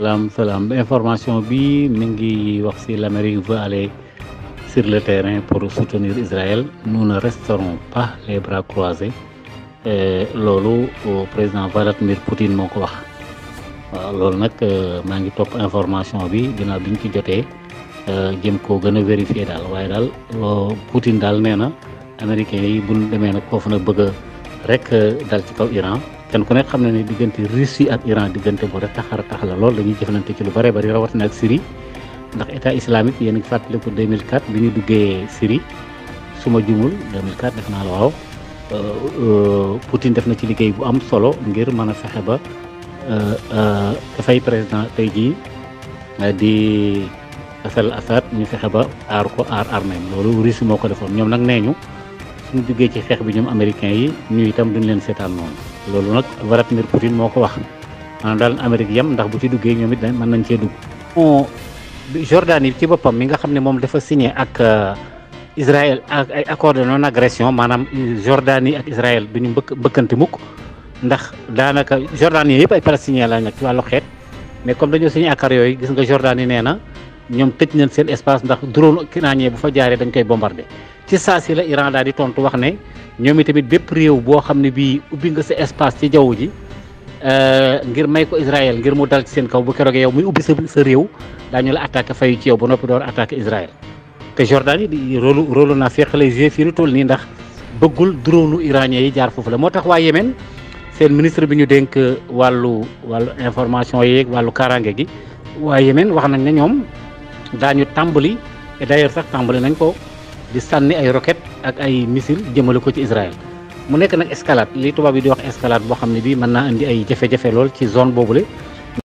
Salam. Information bi mi ngi wax si l'Amérique veut aller sur le terrain pour soutenir Israël. Nous ne resterons pas les bras croisés. Loolu président Vladimir Poutine moo ko wax waaw loolu nag maa ngi topp information bi ginnaaw bi ñu ci jotee jëm koo gën a vérifier daal waaye daal Poutine daal nee na américains yi bu ñu demee nag foofu nag bëgg a rek dal ci kaw Iran kenn ku nekk xam na ne diggante Russie ak Iran diggante bu rek tax la lool dañuy jëflante ci lu bare bari rawatina ak Syrie ndax état islamique yéen a ngi fàttaliku 2004 bi ñu duggee Syrie su ma jumul 2004 def naa la waaw. Poutine def na ci liggéey bu am solo ngir mën a fexe ba dafay président tey jii di Bachar al-Assad ñu fexe ba aar ko aar armée loolu Russie moo ko defoon ñoom nag nee ñu suñu duggee ci xeex bi ñoom américains yi ñu itam duñ leen seetaan noonu loolu nag Vladimir Poutine moo ko wax maanaam daal Amérique yem ndax bu ci duggee ñoom it mën nañ cee dugg. Jordanie ci boppam mi nga xam ne moom dafa signé ak. Israël ak ay accord de non agression maanaam Jordanie ak Israël duñu mbëkkante mukk ndax daanaka Jordanie yëpp ay palestiniens lañ nag ci wàllu xeet mais comme dañoo signé accord yooyu gis nga Jordanie nee na ñoom tëj nañ seen espace ndax drone iranien bu fa jaaree dañ koy bombardé ci saa si la Iran daal di tontu wax ne ñoom itamit bépp réew boo xam ne bii ubbi nga sa espace ci jaww ji ngir may ko Israël ngir mu dal ci seen kaw bu keroogee yow muy ubbi sa réew daañu la attaqué fayu ci yow ba noppi door attaqué Israël. te Jordanie di rôle naa feex lay joué fii lu toll nii ndax bëggul drone iranien yi jaar foofu la moo tax waa Yémen seen ministre bi ñu dénk wàllu information yeeg wàllu kaaraange gi waa Yémen wax nañ ne ñoom daañu tàmbali et d'ailleurs sax tàmbali nañ ko di sànni ay roquettes ak ay missiles jëmale ko ci Israël mu nekk nag escalade li tubaab yi di wax escalade boo xam ne bii mën naa indi ay jafe-jafe lool ci zone boobule